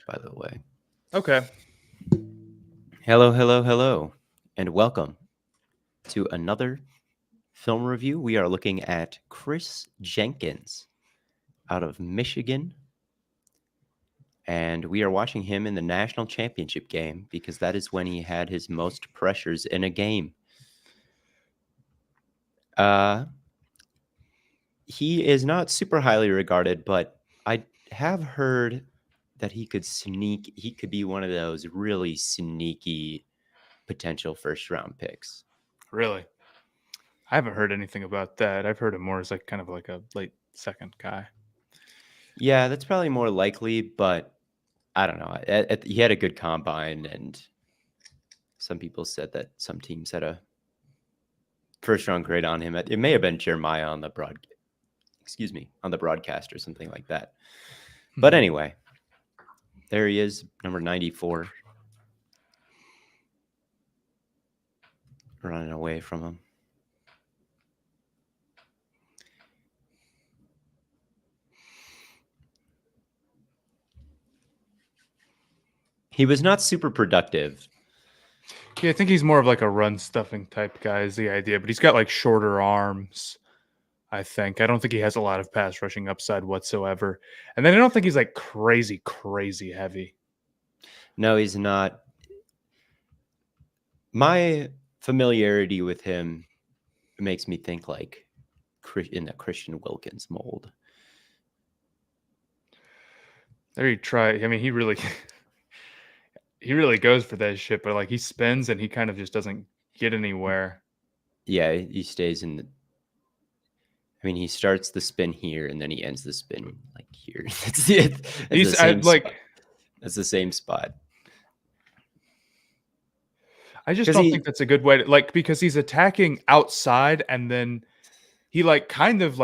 by the way. Okay. Hello, and welcome to another film review. We are looking at Kris Jenkins out of Michigan, and we are watching him in the national championship game because that is when he had his most pressures in a game. He is not super highly regarded, but I have heard that he could be one of those really sneaky potential first round picks. Really? I haven't heard anything about that. I've heard him more as like kind of like a late second guy. Yeah, that's probably more likely, but I don't know. He had a good combine, and some people said that some teams had a first round grade on him. It may have been Jeremiah on the broadcast or something like that. But anyway, there he is, number 94. Running away from him. He was not super productive. Yeah, I think he's more of like a run stuffing type guy is the idea, but he's got like shorter arms. I don't think he has a lot of pass rushing upside whatsoever. And then I don't think he's like crazy heavy. No, he's not. My familiarity with him makes me think like in the Christian Wilkins mold. There you try. I mean, he really goes for that shit, but like he spins and he kind of just doesn't get anywhere. Yeah, he stays in the. I mean, he starts the spin here and then he ends the spin like here. That's it. That's the same spot. I just don't think that's a good way to like because he's attacking outside and then he like kind of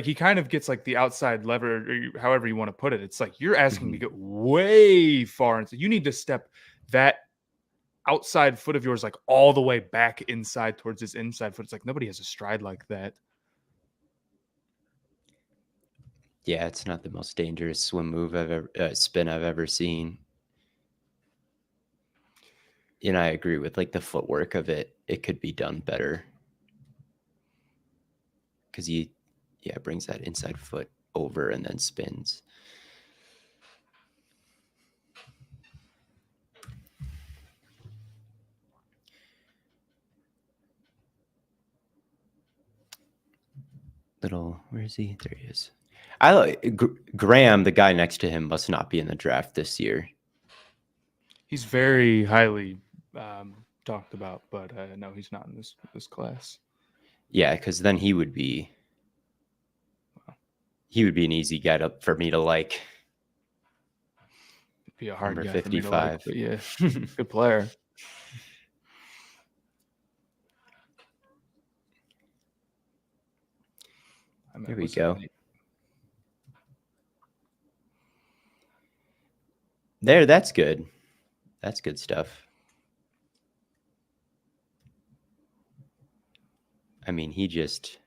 he kind of gets like the outside lever or however you want to put it. It's like you're asking to get way far into you need to step that outside foot of yours like all the way back inside towards his inside foot. It's like nobody has a stride like that. Yeah, it's not the most dangerous spin I've ever seen. And I agree with like the footwork of it. It could be done better because he brings that inside foot over and then spins. Where is he? There he is. Graham, the guy next to him, must not be in the draft this year. He's very highly talked about, but no, he's not in this class. Yeah, because then he would be an easy guy for me to like. It'd be a hard guy 55. For me to like, but yeah, good player. There we go. That's good. That's good stuff. I mean, he just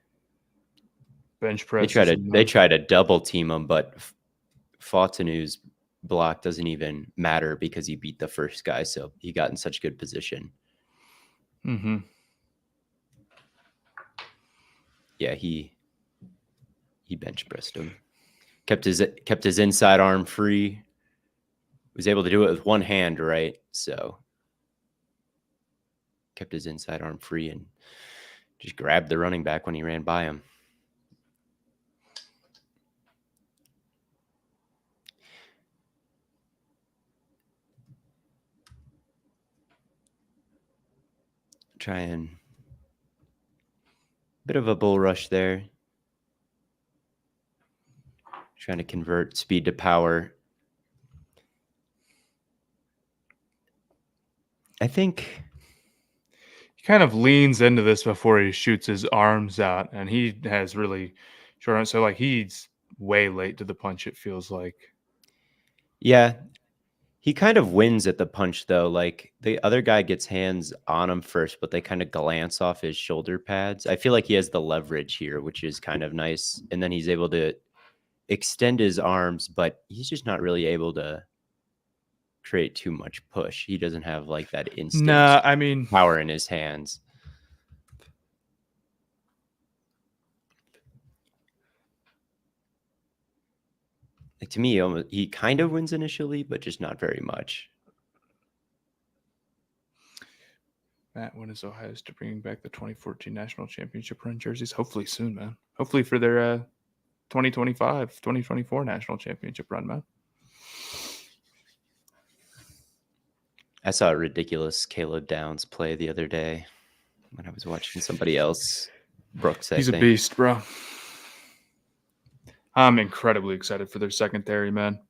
bench press. They try to double team him, but Fatanu's block doesn't even matter because he beat the first guy, so he got in such good position. Mm-hmm. Yeah, he bench pressed him. Kept his inside arm free. Was able to do it with one hand, right? So kept his inside arm free and just grabbed the running back when he ran by him. Trying bit of a bull rush there. Trying to convert speed to power. I think he kind of leans into this before he shoots his arms out, and he has really short arms. So like he's way late to the punch, it feels like. Yeah. He kind of wins at the punch, though. Like, the other guy gets hands on him first, but they kind of glance off his shoulder pads. I feel like he has the leverage here, which is kind of nice. And then he's able to extend his arms, but he's just not really able to create too much push. He doesn't have like that instant power in his hands. Like, to me, he kind of wins initially, but just not very much. Matt, when is Ohio State bringing back the 2014 national championship run jerseys? Hopefully soon, man. Hopefully for their 2025, 2024 national championship run, man. I saw a ridiculous Caleb Downs play the other day when I was watching somebody else. Brooks, He's a beast, bro. I'm incredibly excited for their secondary, man.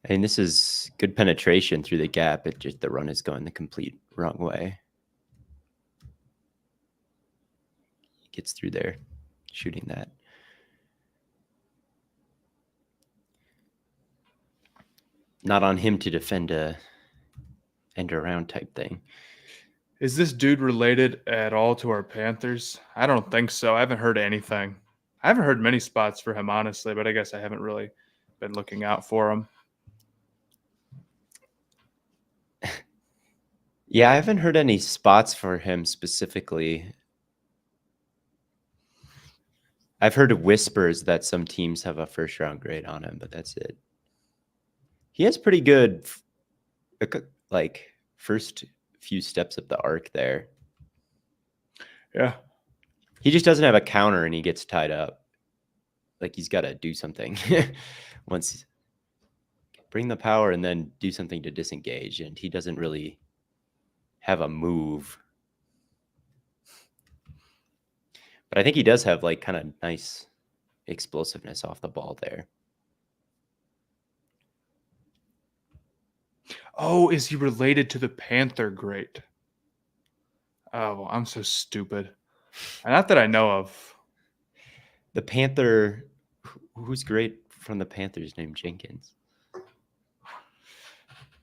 I mean, this is good penetration through the gap. It just, the run is going the complete wrong way. He gets through there, shooting that. Not on him to defend a end around type thing. Is this dude related at all to our Panthers? I don't think so. I haven't heard anything. I haven't heard many spots for him, honestly, but I guess I haven't really been looking out for him. Yeah, I haven't heard any spots for him specifically. I've heard whispers that some teams have a first-round grade on him, but that's it. He has pretty good, like, first few steps up the arc there. Yeah. He just doesn't have a counter and he gets tied up. Like, he's got to do something. Once bring the power and then do something to disengage, and he doesn't really have a move. But I think he does have like kind of nice explosiveness off the ball there. Oh, is he related to the Panther great? Oh, I'm so stupid. Not that I know of. The Panther, who's great from the Panthers named Jenkins?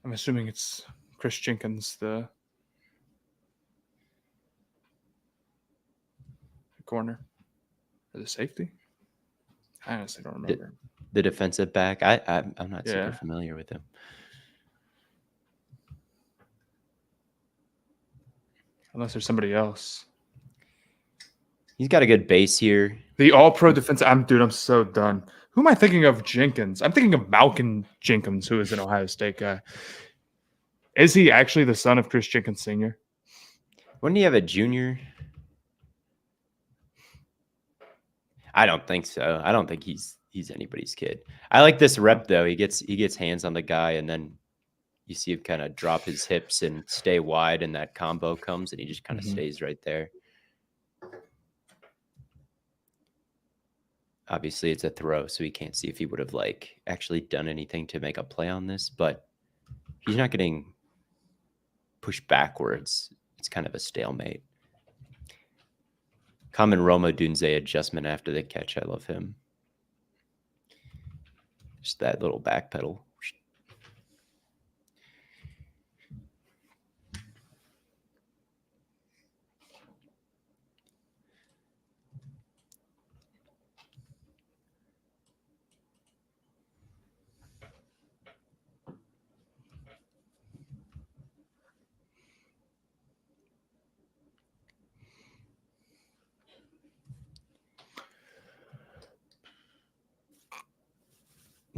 I'm assuming it's Kris Jenkins, the corner or the safety. I honestly don't remember. The defensive back. I'm not super familiar with him. Unless there's somebody else. He's got a good base here. The all-pro defense. I'm so done. Who am I thinking of? Jenkins. I'm thinking of Malcolm Jenkins, who is an Ohio State guy. Is he actually the son of Kris Jenkins Sr.? Wouldn't he have a junior? I don't think so. I don't think he's anybody's kid. I like this rep though. He gets hands on the guy, and then you see him kind of drop his hips and stay wide, and that combo comes, and he just kind of stays right there. Obviously, it's a throw, so he can't see if he would have like actually done anything to make a play on this, but he's not getting pushed backwards. It's kind of a stalemate. Common Roma Dunze adjustment after the catch. I love him. Just that little back pedal.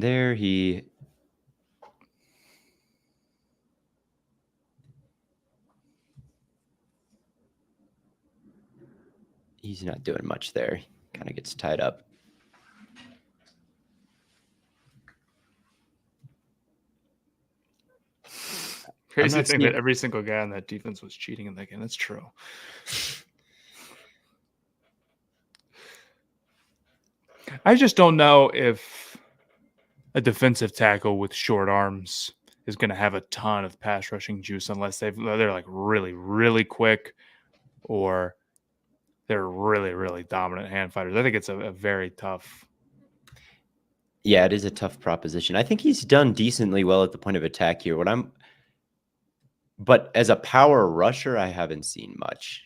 There he's not doing much there. He kind of gets tied up. Crazy thing that every single guy on that defense was cheating in that game. That's true. I just don't know if a defensive tackle with short arms is going to have a ton of pass rushing juice unless they're like really, really quick or they're really, really dominant hand fighters. I think it's a very tough. Yeah, it is a tough proposition. I think he's done decently well at the point of attack here. But as a power rusher, I haven't seen much.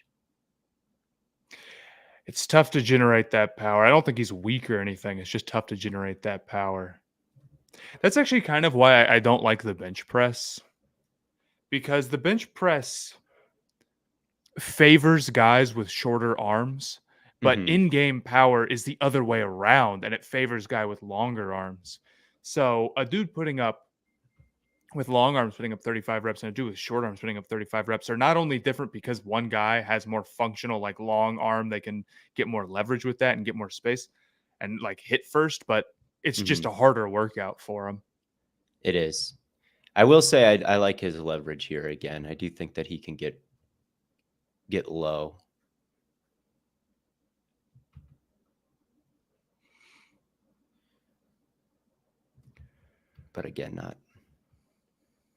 It's tough to generate that power. I don't think he's weak or anything. It's just tough to generate that power. That's actually kind of why I don't like the bench press. Because the bench press favors guys with shorter arms, but in-game power is the other way around, and it favors guy with longer arms. So a dude putting up with long arms putting up 35 reps and a dude with short arms putting up 35 reps are not only different because one guy has more functional, like long arm, they can get more leverage with that and get more space and like hit first, but it's just a harder workout for him. It is. I will say I like his leverage here again. I do think that he can get low. But again, not.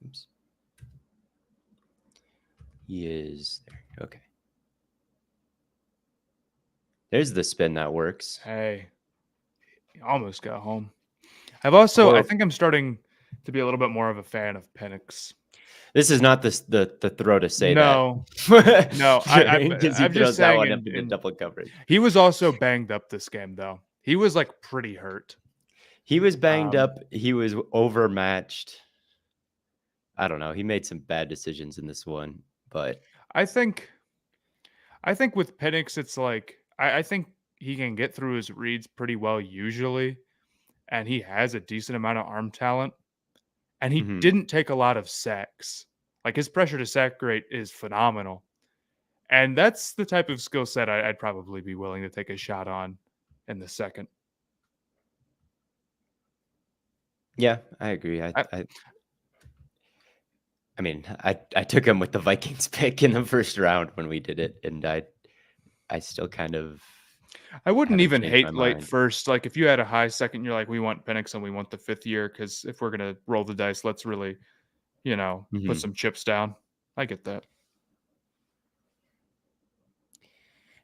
Oops. He is there. Okay. There's the spin that works. Hey, he almost got home. I think I'm starting to be a little bit more of a fan of Penix. This is not the throw to say no, that. No, because he throws that one up in double coverage. He was also banged up this game, though. He was like pretty hurt. He was banged up. He was overmatched. I don't know. He made some bad decisions in this one, but I think with Penix, it's like I think he can get through his reads pretty well usually, and he has a decent amount of arm talent, and he didn't take a lot of sacks. Like his pressure to sack rate is phenomenal, and that's the type of skill set I'd probably be willing to take a shot on in the second. Yeah, I agree. I mean, I took him with the Vikings pick in the first round when we did it, and I still kind of. I wouldn't even hate late first. Like if you had a high second, you're like, we want Penix and we want the 5th year because if we're gonna roll the dice, let's really, put some chips down. I get that.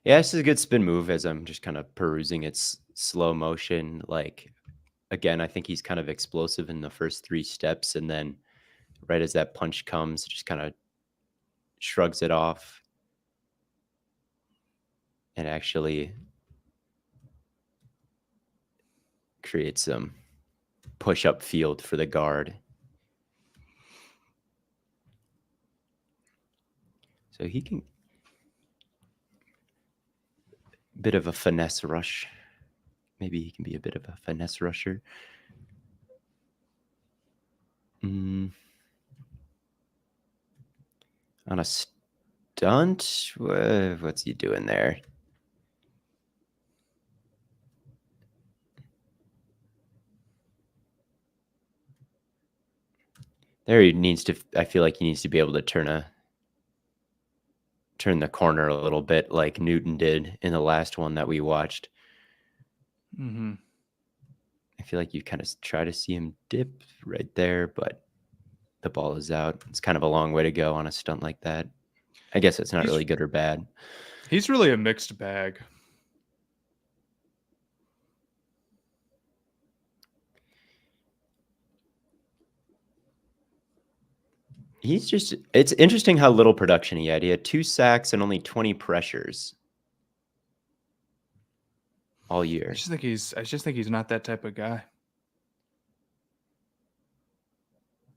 Yeah, this is a good spin move as I'm just kind of perusing its slow motion. Like, again, I think he's kind of explosive in the first 3 steps, and then right as that punch comes, just kind of shrugs it off and actually creates some push-up field for the guard. So he can bit of a finesse rush. Maybe he can be a bit of a finesse rusher. On a stunt? What's he doing there? There he needs to, I feel like he needs to be able to turn the corner a little bit like Newton did in the last one that we watched. I feel like you kind of try to see him dip right there, but the ball is out. It's kind of a long way to go on a stunt like that. I guess it's not really good or bad. He's really a mixed bag. It's interesting how little production he had. He had 2 sacks and only 20 pressures all year. I just think he's not that type of guy.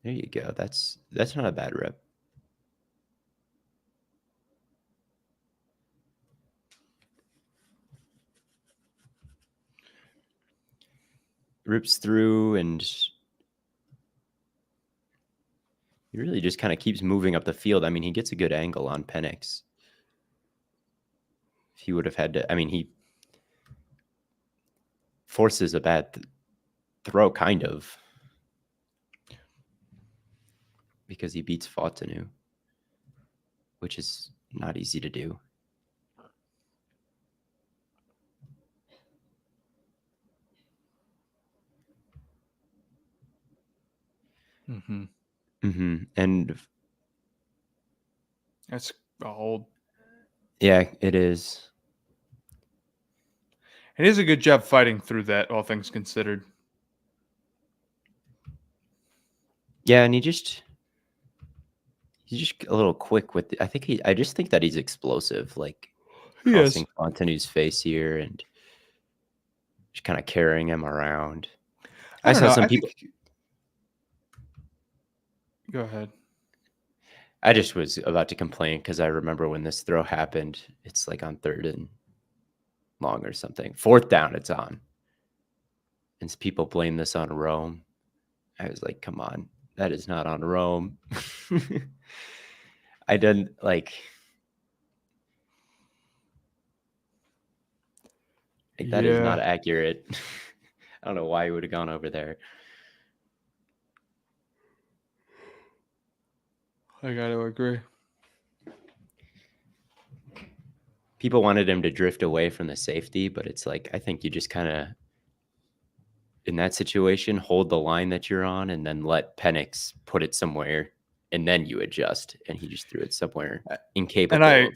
There you go. That's not a bad rep. Rips through and he really just kind of keeps moving up the field. I mean, he gets a good angle on Penix. If he would have had to, I mean, he forces a bad throw, kind of, because he beats Fautanu, which is not easy to do. And that's a hold. Yeah, it is. It is a good job fighting through that, all things considered. Yeah, and he's He's just a little quick with. I just think that he's explosive, like He is. crossing Fontenot's face here and just kind of carrying him around. I don't saw know. some people. Go ahead. I just was about to complain because I remember when this throw happened. It's like on 3rd and long or something. 4th down, it's on. And people blame this on Rome. I was like, come on, that is not on Rome. I didn't like that is not accurate. I don't know why he would have gone over there. I got to agree. People wanted him to drift away from the safety, but it's like, I think you just kind of, in that situation, hold the line that you're on and then let Penix put it somewhere and then you adjust. And he just threw it somewhere incapable of.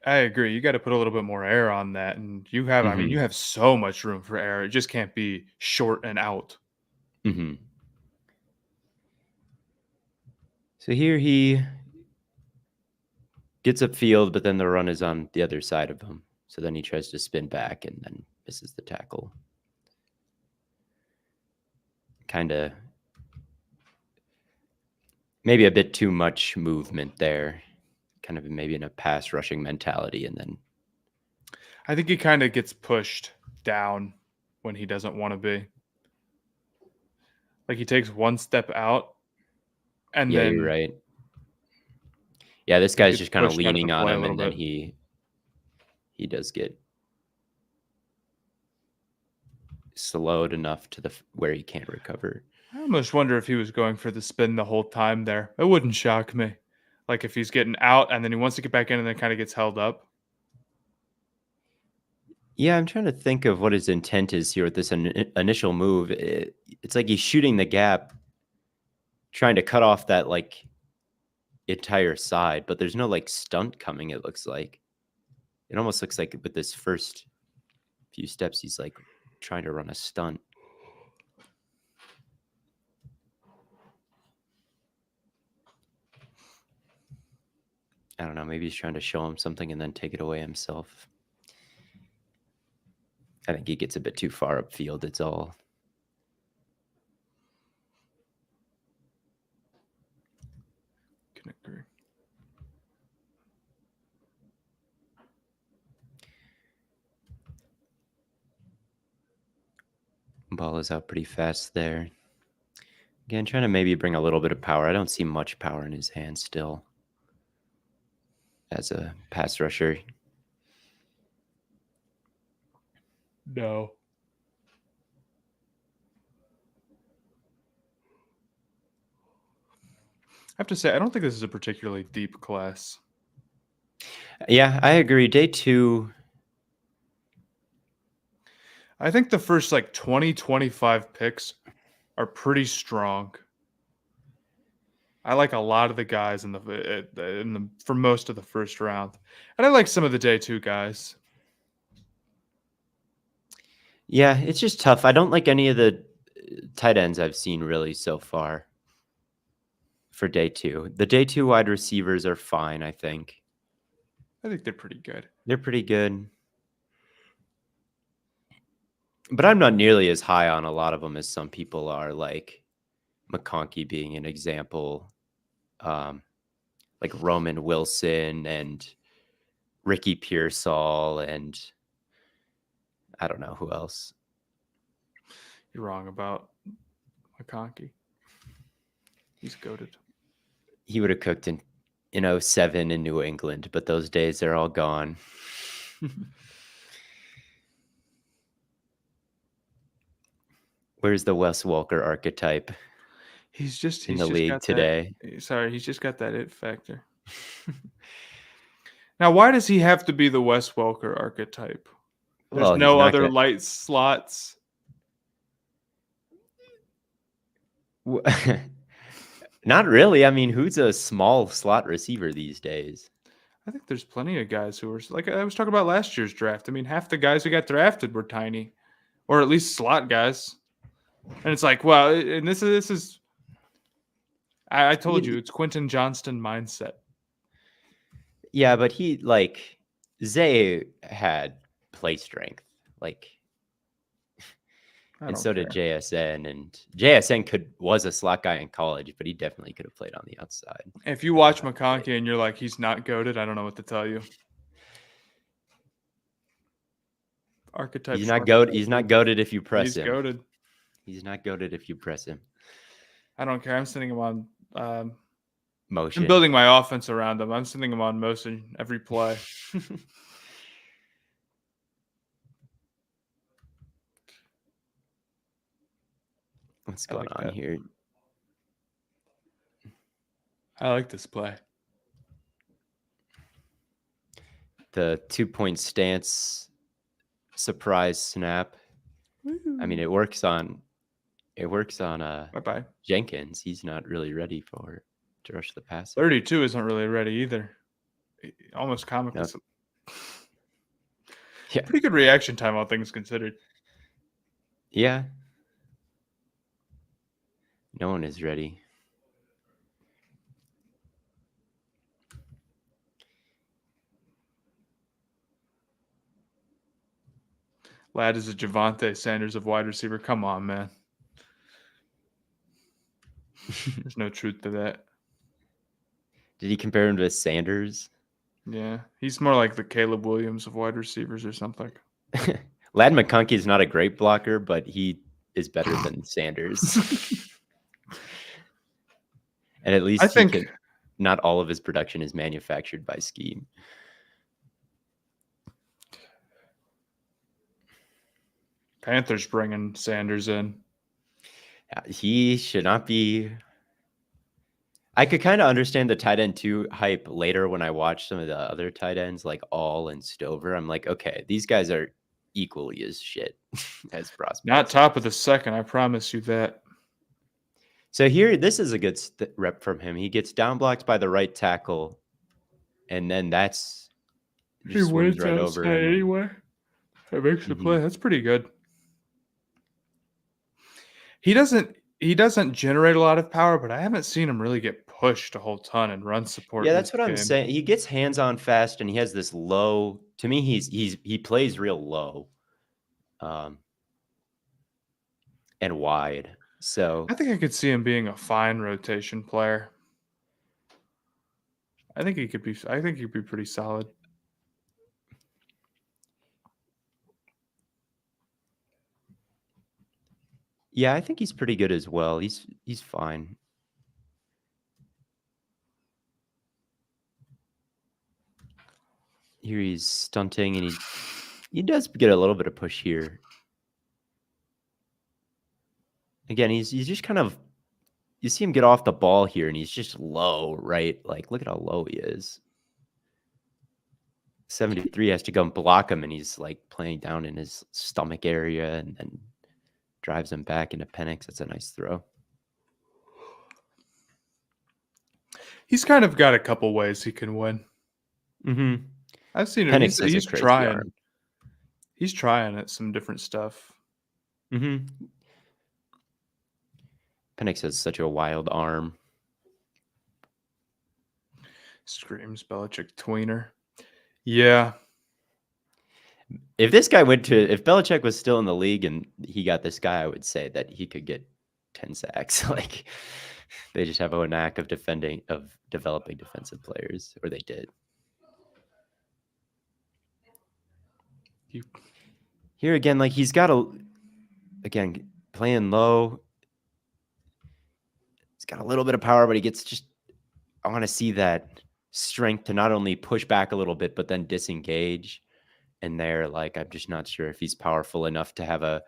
I agree. You got to put a little bit more air on that. And you have, I mean, you have so much room for air. It just can't be short and out. Mm-hmm. So here he gets upfield, but then the run is on the other side of him. So then he tries to spin back and then misses the tackle. Kind of maybe a bit too much movement there. Kind of maybe in a pass rushing mentality. And then I think he kind of gets pushed down when he doesn't want to be. Like he takes one step out and then you're right. Yeah, this guy's just kind of leaning on him, and then he does get slowed enough to where he can't recover. I almost wonder if he was going for the spin the whole time there. It wouldn't shock me. Like if he's getting out and then he wants to get back in and then kind of gets held up. Yeah, I'm trying to think of what his intent is here with this initial move. It's like he's shooting the gap, trying to cut off that like entire side, but there's no like stunt coming. It looks like it almost looks like with this first few steps, he's like trying to run a stunt. I don't know. Maybe he's trying to show him something and then take it away himself. I think he gets a bit too far upfield. It's all. Can agree. Ball is out pretty fast there. Again, trying to maybe bring a little bit of power. I don't see much power in his hands still as a pass rusher. No. I have to say, I don't think this is a particularly deep class. Yeah, I agree. Day 2. I think the first like 20, 25 picks are pretty strong. I like a lot of the guys for most of the first round. And I like some of the day 2 guys. Yeah, it's just tough. I don't like any of the tight ends I've seen really so far for day 2. The day 2 wide receivers are fine, I think. I think they're pretty good. They're pretty good. But I'm not nearly as high on a lot of them as some people are, like McConkey being an example, like Roman Wilson and Ricky Pearsall, and I don't know who else. You're wrong about McConkey. He's goated. He would have cooked in 07 in New England, but those days are all gone. Where's the Wes Welker archetype? He's just in the league today. He's just got that it factor. Now, why does he have to be the Wes Welker archetype? There's no other light slots. Not really. I mean, who's a small slot receiver these days? I think there's plenty of guys who are like I was talking about last year's draft. I mean, half the guys who got drafted were tiny, or at least slot guys. And it's like, well, and this is. I told you it's Quentin Johnston mindset. Yeah, but he like Zay had play strength, like, and so did JSN. And JSN was a slot guy in college, but he definitely could have played on the outside. If you watch McConkey and you're like, he's not goated, I don't know what to tell you. Archetype. He's not goated. He's not goated if you press him. He's goated. He's not goated if you press him. I don't care. I'm sending him on motion. I'm building my offense around him. I'm sending him on motion every play. What's going on here? I like this play. The 2-point stance surprise snap. I mean, it works on bye-bye. Jenkins. He's not really ready to rush the pass. 32 isn't really ready either. Almost comical. Nope. Yeah. Pretty good reaction time, all things considered. Yeah. No one is ready. Lad is a Javonte Sanders of wide receiver. Come on, man. There's no truth to that. Did he compare him to Sanders? Yeah. He's more like the Caleb Williams of wide receivers or something. Lad McConkey is not a great blocker, but he is better than Sanders. And at least not all of his production is manufactured by scheme. Panthers bringing Sanders in. He should not be. I could kind of understand the tight end 2 hype later when I watched some of the other tight ends like All and Stover. I'm like, okay, these guys are equally as shit as prospects. Not top of the second, I promise you that. So here, this is a good rep from him. He gets down blocked by the right tackle, and then that's he wins right over anyway. It makes the play. That's pretty good. He doesn't generate a lot of power, but I haven't seen him really get pushed a whole ton and run support. Yeah, that's what I'm saying. He gets hands on fast, and he has this low. To me, he plays real low, and wide. So I think I could see him being a fine rotation player. I think he could be pretty solid. Yeah, I think he's pretty good as well. He's fine. Here he's stunting, and he does get a little bit of push here. Again, he's just kind of, you see him get off the ball here, and he's just low, right? Like, look at how low he is. 73 has to go and block him, and he's like playing down in his stomach area, and then drives him back into Penix. That's a nice throw. He's kind of got a couple ways he can win. Mm-hmm. I've seen him. He's trying. Arm. He's trying at some different stuff. Mm-hmm. Penix has such a wild arm. Screams Belichick tweener. Yeah. If Belichick was still in the league and he got this guy, I would say that he could get 10 sacks. Like, they just have a knack of developing defensive players, or they did. Here again, like he's got playing low. He's got a little bit of power, but he gets I want to see that strength to not only push back a little bit, but then disengage. And there, like, I'm just not sure if he's powerful enough to have a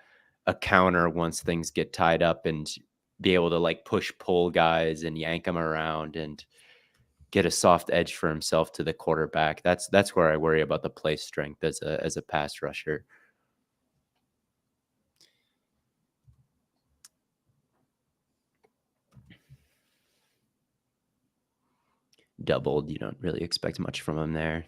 counter once things get tied up and be able to like pull guys and yank them around and get a soft edge for himself to the quarterback. That's where I worry about the play strength as a pass rusher. Doubled. You don't really expect much from him there.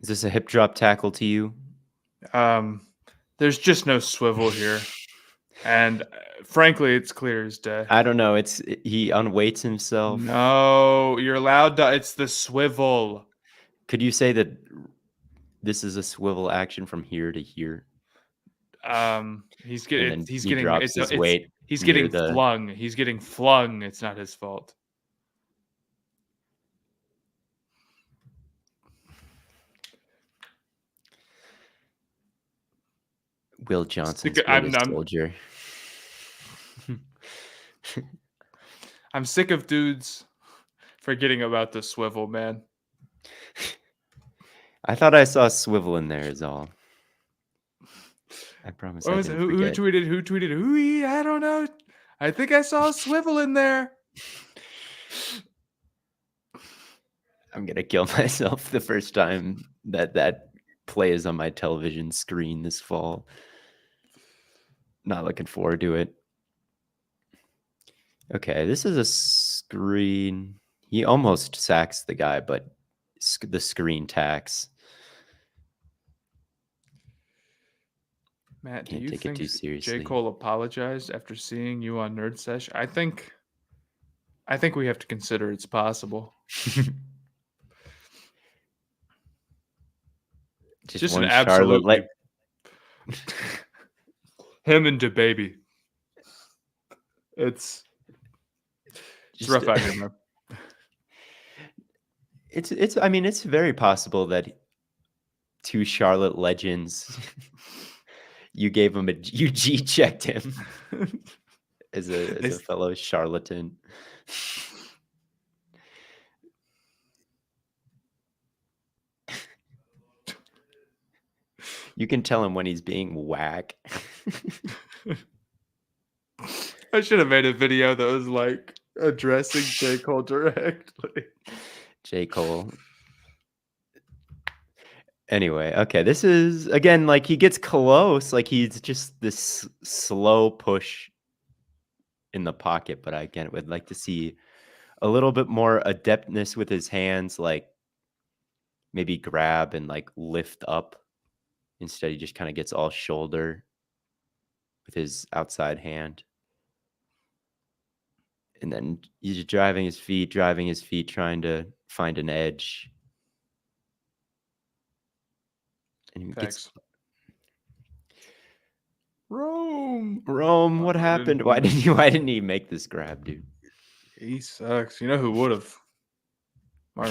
Is this a hip drop tackle to you? There's just no swivel here. And frankly, it's clear as day. I don't know. He unweights himself. No, you're allowed to. It's the swivel. Could you say that this is a swivel action from here to here? He's getting weight. He's getting flung. He's getting flung. It's not his fault. Will Johnson's greatest soldier. I'm sick of dudes forgetting about the swivel, man. I thought I saw swivel in there is all. I promise. What was it? Who tweeted? Who tweeted? Ooh, I don't know. I think I saw a swivel in there. I'm gonna kill myself the first time that plays on my television screen this fall. Not looking forward to it. Okay, this is a screen. He almost sacks the guy, but the screen tacks. Matt, do you think J. Cole apologized after seeing you on Nerd Sesh? I think we have to consider it's possible. Just an absolute him and DaBaby. It's rough out here, man. It's I mean, it's very possible that two Charlotte legends you G-checked him as a fellow charlatan. You can tell him when he's being whack. I should have made a video that was like addressing J. Cole directly. J. Cole. Anyway, okay, this is, again, like, he gets close. Like, he's just this slow push in the pocket. But again, I would like to see a little bit more adeptness with his hands, like maybe grab and like lift up. Instead, he just kind of gets all shoulder with his outside hand. And then he's driving his feet, trying to find an edge. And he gets Rome. What happened? Why didn't he make this grab, dude? He sucks. You know who would have?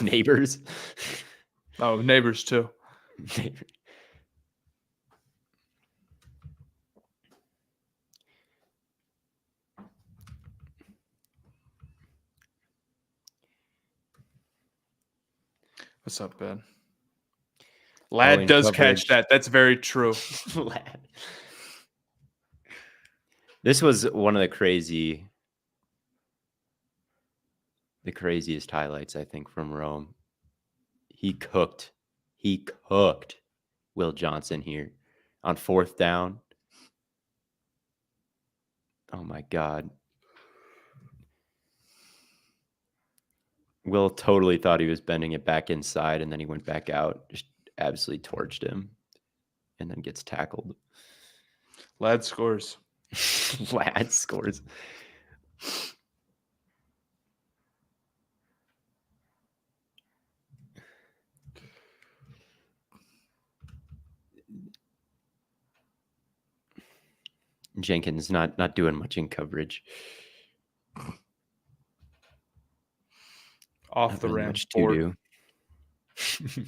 Neighbors. Oh, neighbors too. What's up, Ben? Lad does catch that. That's very true. Lad. This was one of the craziest highlights, I think, from Rome. He cooked Will Johnson here on 4th down. Oh my God. Will totally thought he was bending it back inside, and then he went back out, just absolutely torched him, and then gets tackled. Lad scores. Lad scores. Jenkins not doing much in coverage. Off the ramp to do.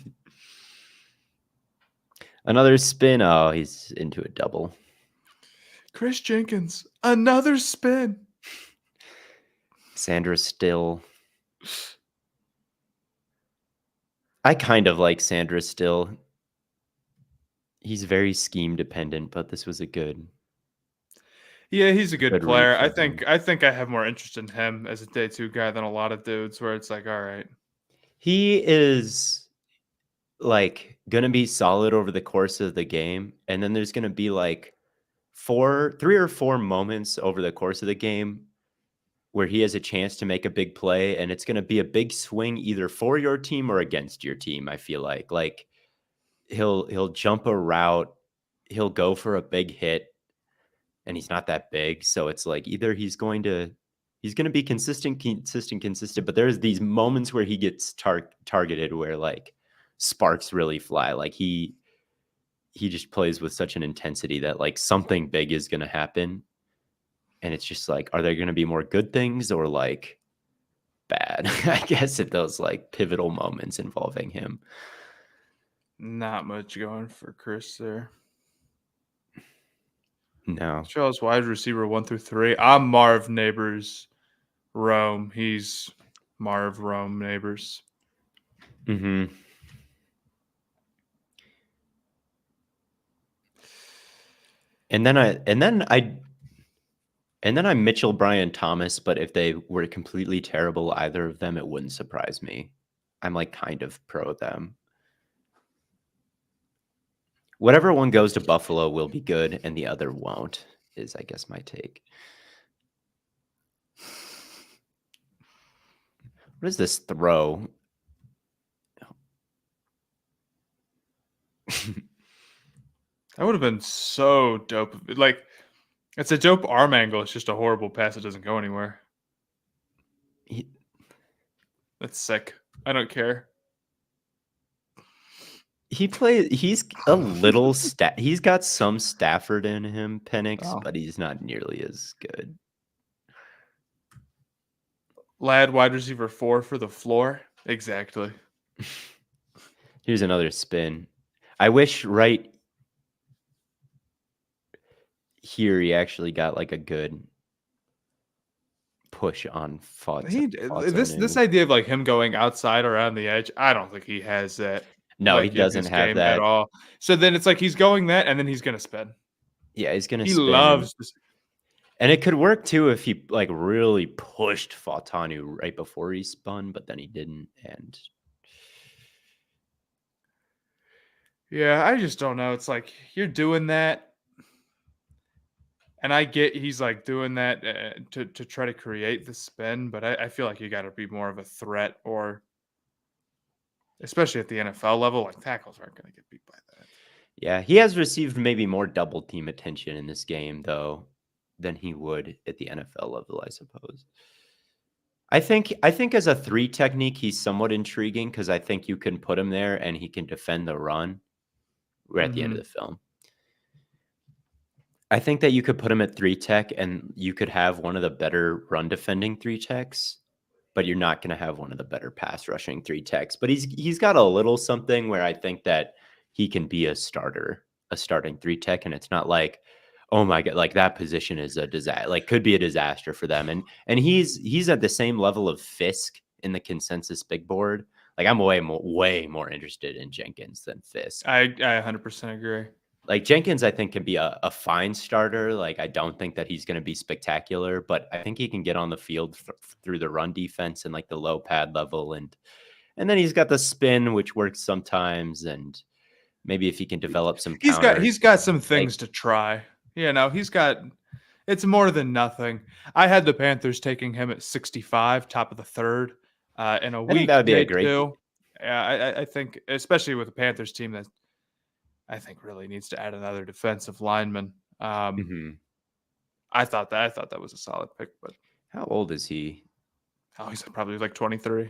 Another spin. Oh, he's into a double. Kris Jenkins, another spin. Sandra Still. I kind of like Sandra Still. He's very scheme dependent, but this was a good. Yeah, he's a good player. I think I have more interest in him as a day 2 guy than a lot of dudes where it's like, all right. He is like going to be solid over the course of the game. And then there's going to be like 3 or 4 moments over the course of the game where he has a chance to make a big play. And it's going to be a big swing either for your team or against your team. I feel like he'll jump a route, he'll go for a big hit, and he's not that big. So it's like either he's going to be consistent, but there's these moments where he gets targeted where like sparks really fly. Like he just plays with such an intensity that like something big is going to happen. And it's just like, are there going to be more good things or like bad? I guess at those like pivotal moments involving him. Not much going for Kris there. No. Charles wide receiver 1 through 3. I'm Marv Neighbors Rome. He's Marv Rome Neighbors. Mm-hmm. And then I'm Mitchell Bryan Thomas, but if they were completely terrible, either of them, it wouldn't surprise me. I'm like kind of pro them. Whatever one goes to Buffalo will be good, and the other won't, is I guess my take. What is this throw? That would have been so dope. Like, it's a dope arm angle. It's just a horrible pass. It doesn't go anywhere. That's sick. I don't care. He's a little he's got some Stafford in him, Penix, but he's not nearly as good. Lad wide receiver 4 for the floor. Exactly. Here's another spin. I wish right here he actually got like a good push on This idea of like him going outside around the edge, I don't think he has that. No, like, he doesn't have that at all. So then it's like he's going that, and then he's gonna spin. Yeah, he's gonna spin. He loves this. And it could work too if he like really pushed Fautanu right before he spun, but then he didn't. And yeah, I just don't know. It's like you're doing that, and I get he's like doing that to try to create the spin, but I feel like you got to be more of a threat, or especially at the NFL level, like tackles aren't going to get beat by that. Yeah, he has received maybe more double team attention in this game though than he would at the NFL level, I suppose. I think as a 3 technique, he's somewhat intriguing because I think you can put him there and he can defend the run. We're at the end of the film. I think that you could put him at 3 tech and you could have one of the better run defending 3 techs, but you're not going to have one of the better pass rushing 3 techs. But he's got a little something where I think that he can be a starting 3 tech, and it's not like, oh my God, like that position is a disaster, like could be a disaster for them. And he's at the same level of Fisk in the consensus big board. Like I'm way more interested in Jenkins than Fisk. I 100% agree. Like Jenkins, I think can be a fine starter. Like I don't think that he's going to be spectacular, but I think he can get on the field through the run defense and like the low pad level, and then he's got the spin, which works sometimes, and maybe if he can develop some counters, he's got some things to try. You know, it's more than nothing. I had the Panthers taking him at 65, top of the third, in a week. That would be a great. Yeah, I think, especially with the Panthers team that I think really needs to add another defensive lineman. I thought that was a solid pick. But how old is he? Oh, he's probably like 23.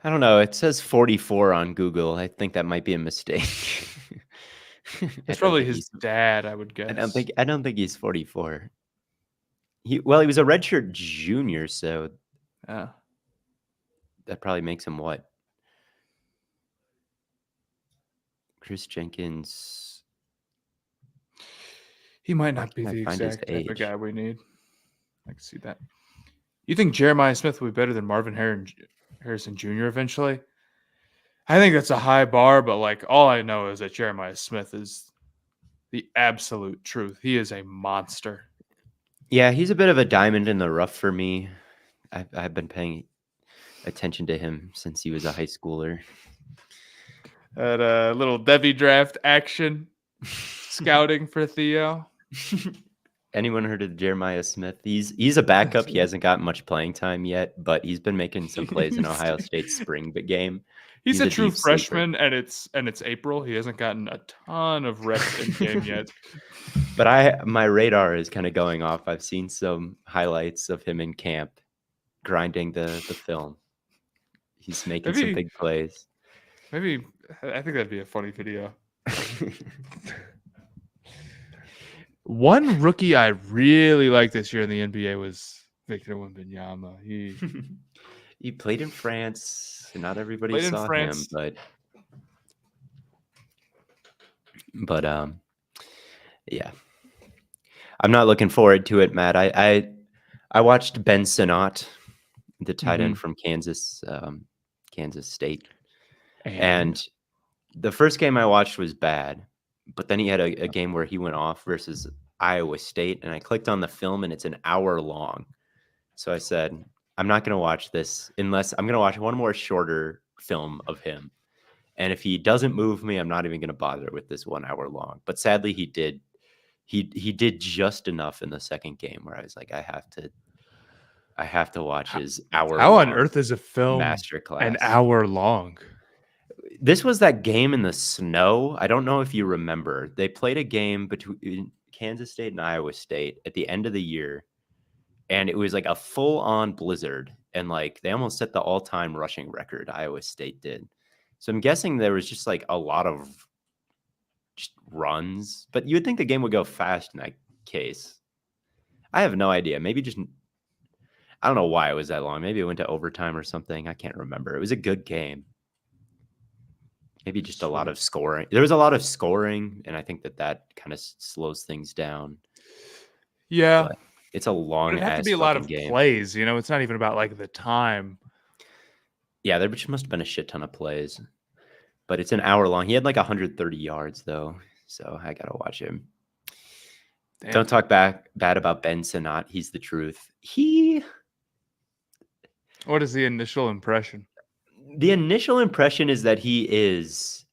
I don't know. It says 44 on Google. I think that might be a mistake. It's probably his dad, I would guess. I don't think he's 44. He was a redshirt junior, so yeah, that probably makes him what? Kris Jenkins. He might not be the exact type of guy we need. I can see that. You think Jeremiah Smith will be better than Marvin Harrison Jr. eventually? I think that's a high bar, but like all I know is that Jeremiah Smith is the absolute truth. He is a monster. Yeah, he's a bit of a diamond in the rough for me. I've been paying attention to him since he was a high schooler. At a little Debbie draft action scouting for Theo. Anyone heard of Jeremiah Smith? He's a backup. He hasn't gotten much playing time yet, but he's been making some plays in Ohio State's spring game. He's a true deep sleeper. freshman, and it's April. He hasn't gotten a ton of reps in game yet. But my radar is kind of going off. I've seen some highlights of him in camp grinding the film. He's making some big plays. Maybe I think that'd be a funny video. One rookie I really liked this year in the NBA was Victor Wembanyama. He played in France. Not everybody saw him, but yeah. I'm not looking forward to it, Matt. I watched Ben Sinnott, the tight end from Kansas State. And the first game I watched was bad, but then he had a game where he went off versus Iowa State, and I clicked on the film, and it's an hour long. So I said, I'm not going to watch this unless I'm going to watch one more shorter film of him. And if he doesn't move me, I'm not even going to bother with this 1 hour long. But sadly, he did. He did just enough in the second game where I was like, I have to watch his hour. How on earth is a film masterclass an hour long? This was that game in the snow. I don't know if you remember. They played a game between Kansas State and Iowa State at the end of the year, and it was like a full-on blizzard, and like they almost set the all-time rushing record. Iowa State did. So I'm guessing there was just like a lot of just runs, but you would think the game would go fast in that case. I have no idea. Maybe just I don't know why it was that long. Maybe it went to overtime or something. I can't remember. It was a good game. Maybe just a lot of scoring. There was a lot of scoring, and I think that kind of slows things down. Yeah, but it's a long. It had to be a lot of plays. You know, it's not even about like the time. Yeah, there must have been a shit ton of plays, but it's an hour long. He had like 130 yards though, so I gotta watch him. Damn. Don't talk bad about Ben Sinnott. He's the truth. What is the initial impression? The initial impression is that he is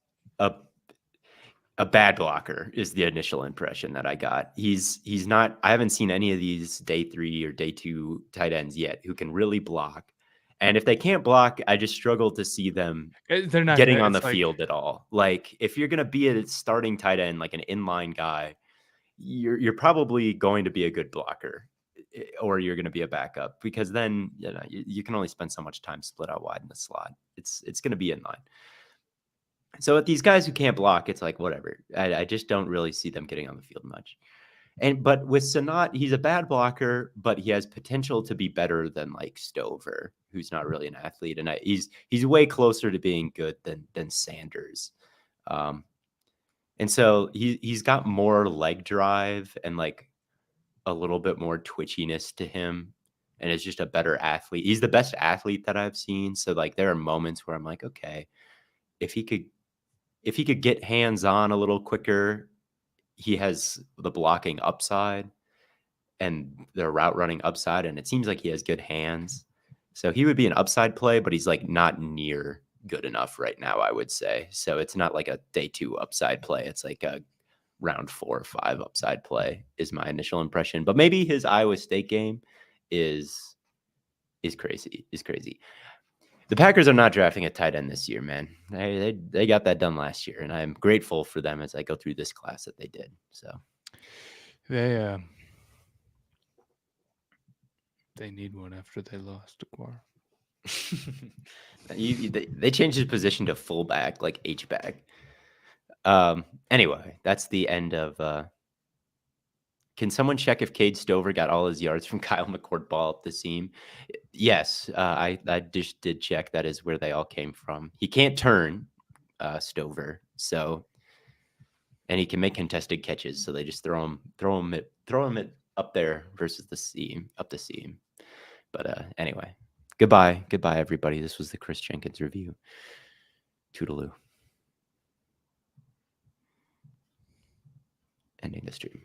a bad blocker is the initial impression that I got. He's not. I haven't seen any of these day 3 or day 2 tight ends yet who can really block. And if they can't block, I just struggle to see them They're not getting on the field at all. Like if you're going to be a starting tight end, like an inline guy, you're probably going to be a good blocker, or you're going to be a backup, because then you can only spend so much time split out wide in the slot. It's going to be in line. So with these guys who can't block, it's like whatever. I just don't really see them getting on the field much. But with Sinnott, he's a bad blocker, but he has potential to be better than like Stover, who's not really an athlete, and he's way closer to being good than Sanders. And so he's got more leg drive and like a little bit more twitchiness to him, and is just a better athlete. He's the best athlete that I've seen. So like there are moments where I'm like, okay, if he could get hands on a little quicker, he has the blocking upside and the route running upside, and it seems like he has good hands. So he would be an upside play, but he's like not near good enough right now, I would say. So it's not like a day 2 upside play. It's like a round 4 or 5 upside play is my initial impression. But maybe his Iowa State game is crazy. The Packers are not drafting a tight end this year, man. They got that done last year, and I'm grateful for them as I go through this class that they did. So they need one after they lost Aquar. They changed his position to fullback, like H-back. Anyway, that's the end of. Can someone check if Cade Stover got all his yards from Kyle McCord ball up the seam? Yes, I just did check. That is where they all came from. He can't turn, Stover, so, and he can make contested catches. So they just throw him up there versus the seam, up the seam. But anyway, goodbye, everybody. This was the Kris Jenkins review. Toodaloo. Ending the stream.